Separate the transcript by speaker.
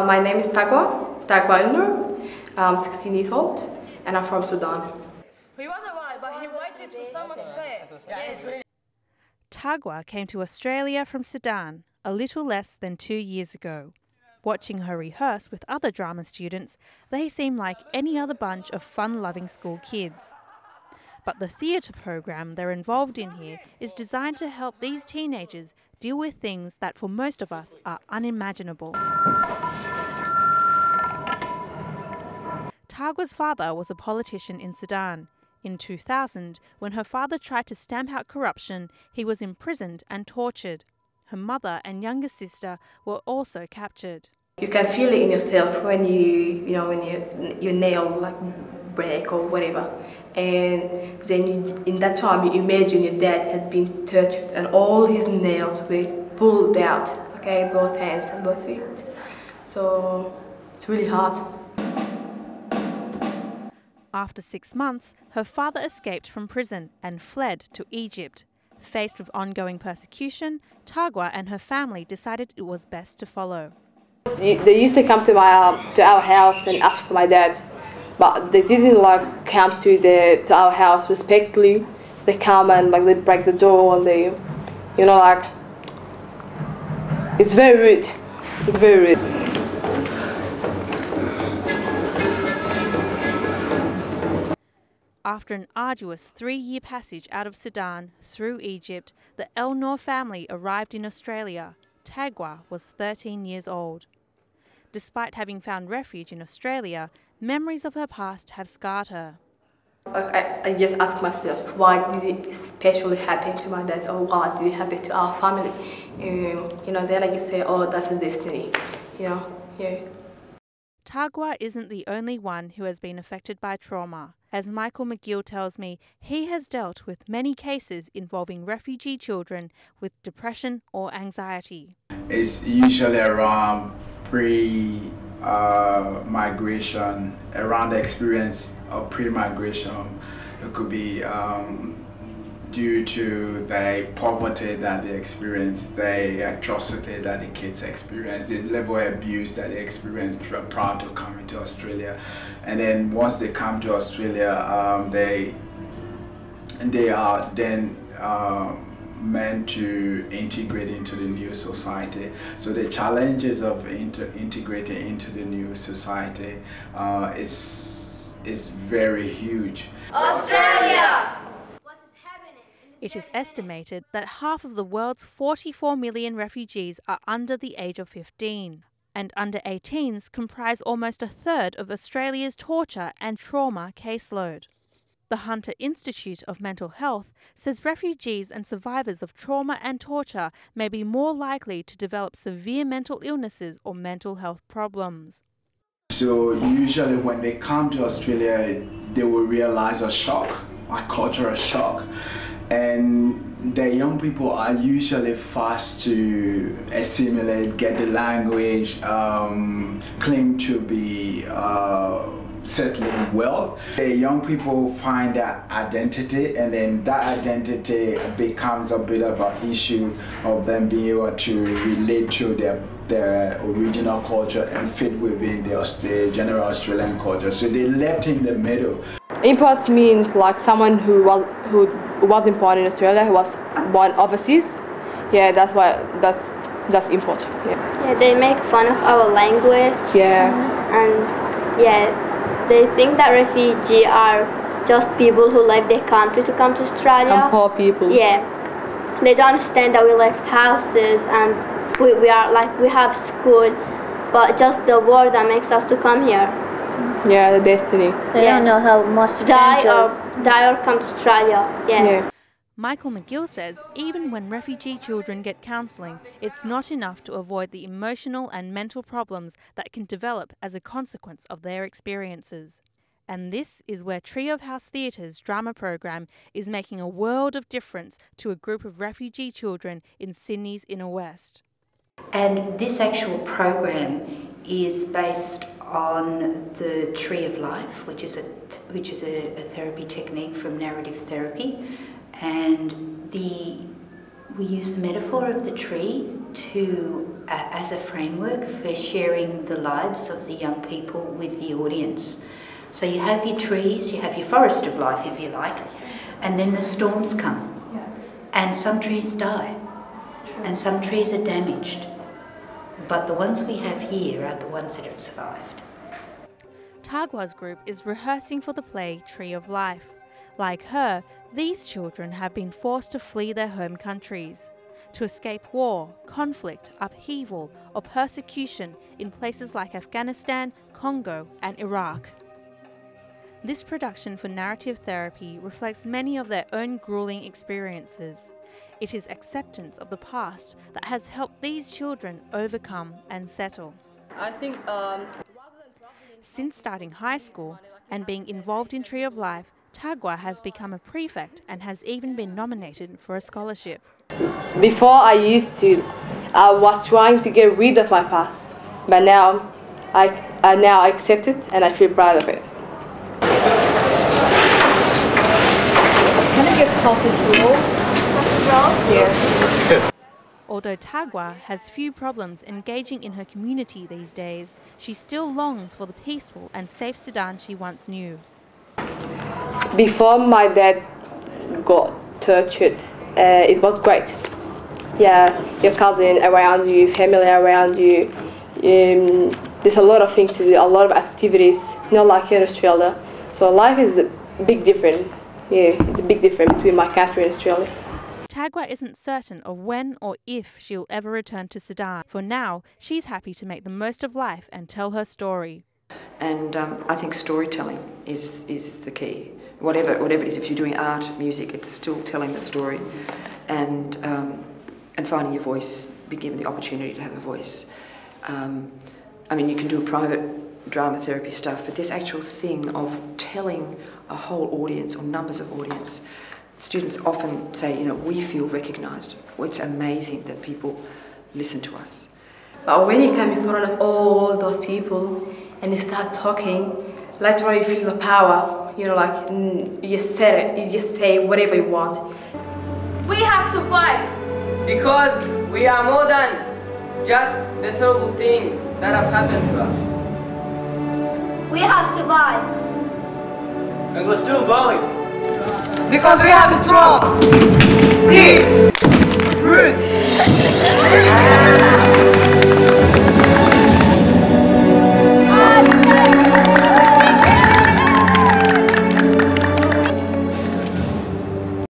Speaker 1: My name is Tagwa Nur. I'm 16 years old and I'm from Sudan.
Speaker 2: He wasn't right, but he waited for someone to say it.
Speaker 3: Tagwa came to Australia from Sudan a little less than 2 years ago. Watching her rehearse with other drama students, they seem like any other bunch of fun-loving school kids. But the theatre program they're involved in here is designed to help these teenagers deal with things that for most of us are unimaginable. Tagwa's father was a politician in Sudan. In 2000, when her father tried to stamp out corruption, he was imprisoned and tortured. Her mother and younger sister were also captured.
Speaker 1: You can feel it in yourself when your nail break or whatever, and then in that time you imagine your dad had been tortured and all his nails were pulled out. Okay, both hands and both feet. So it's really hard.
Speaker 3: After 6 months, her father escaped from prison and fled to Egypt. Faced with ongoing persecution, Tagwa and her family decided it was best to follow.
Speaker 1: They used to come to our house and ask for my dad, but they didn't come to our house respectfully. They come and they break the door and they, it's very rude. It's very rude.
Speaker 3: After an arduous 3-year passage out of Sudan through Egypt, the El Noor family arrived in Australia. Tagwa was 13 years old. Despite having found refuge in Australia, memories of her past have scarred her.
Speaker 1: I just ask myself, why did it especially happen to my dad, or why did it happen to our family? Then I can say, oh, that's a destiny, yeah.
Speaker 3: Tagwa isn't the only one who has been affected by trauma. As Michael McGill tells me, he has dealt with many cases involving refugee children with depression or anxiety.
Speaker 4: It's usually around pre-migration, around the experience of pre-migration. It could be due to the poverty that they experience, the atrocity that the kids experience, the level of abuse that they experience prior to coming to Australia. And then once they come to Australia, they are then meant to integrate into the new society. So the challenges of integrating into the new society is very huge.
Speaker 2: Australia!
Speaker 3: It is estimated that half of the world's 44 million refugees are under the age of 15, and under 18s comprise almost a third of Australia's torture and trauma caseload. The Hunter Institute of Mental Health says refugees and survivors of trauma and torture may be more likely to develop severe mental illnesses or mental health problems.
Speaker 4: So usually when they come to Australia, they will realize a shock, a cultural shock. And the young people are usually fast to assimilate, get the language, claim to be settling well. The young people find that identity, and then that identity becomes a bit of an issue of them being able to relate to their original culture and fit within the general Australian culture. So they left in the middle.
Speaker 1: Import means someone who wasn't born in Australia, who was born overseas. Yeah, that's import.
Speaker 5: Yeah, they make fun of our language.
Speaker 1: Yeah.
Speaker 5: And they think that refugees are just people who left their country to come to Australia.
Speaker 1: And poor people.
Speaker 5: Yeah. They don't understand that we left houses and we have school, but just the war that makes us to come here.
Speaker 1: Yeah, the destiny.
Speaker 6: They don't know how much
Speaker 5: die or come to Australia. Yeah.
Speaker 3: Michael McGill says even when refugee children get counselling, it's not enough to avoid the emotional and mental problems that can develop as a consequence of their experiences. And this is where Tree of House Theatre's drama program is making a world of difference to a group of refugee children in Sydney's inner west.
Speaker 7: And this actual program is based on the Tree of Life, which is a therapy technique from narrative therapy, and the We use the metaphor of the tree to, as a framework for sharing the lives of the young people with the audience. So you have your trees, you have your forest of life, if you like, and then the storms come. And some trees die, and some trees are damaged. But the ones we have here are the ones that have survived.
Speaker 3: Tagwa's group is rehearsing for the play Tree of Life. Like her, these children have been forced to flee their home countries, to escape war, conflict, upheaval, or persecution in places like Afghanistan, Congo, and Iraq. This production for narrative therapy reflects many of their own grueling experiences. It is acceptance of the past that has helped these children overcome and settle.
Speaker 2: I think
Speaker 3: Since starting high school and being involved in Tree of Life, Tagwa has become a prefect and has even been nominated for a scholarship.
Speaker 1: Before I was trying to get rid of my past, but now I accept it and I feel proud of it.
Speaker 2: can I get sausage rolls?
Speaker 1: Here.
Speaker 3: Although Tagwa has few problems engaging in her community these days, she still longs for the peaceful and safe Sudan she once knew.
Speaker 1: Before my dad got tortured, it was great. Yeah, your cousin around you, family around you. There's a lot of things to do, a lot of activities, not like here in Australia. So life is a big difference. Yeah, it's a big difference between my country and Australia.
Speaker 3: Tagwa isn't certain of when or if she'll ever return to Sudan. For now, she's happy to make the most of life and tell her story.
Speaker 6: And I think storytelling is the key. Whatever it is, if you're doing art, music, it's still telling the story, and finding your voice, be given the opportunity to have a voice. I mean, you can do a private drama therapy stuff, but this actual thing of telling a whole audience or numbers of audience, students often say, you know, we feel recognised. It's amazing that people listen to us.
Speaker 1: But when you come in front of all those people and you start talking, later on you feel the power. You know, like you just say whatever you want.
Speaker 8: We have survived because we are more than just the terrible things that have happened to us.
Speaker 5: We have survived.
Speaker 8: And we're still going.
Speaker 2: Because we have strong.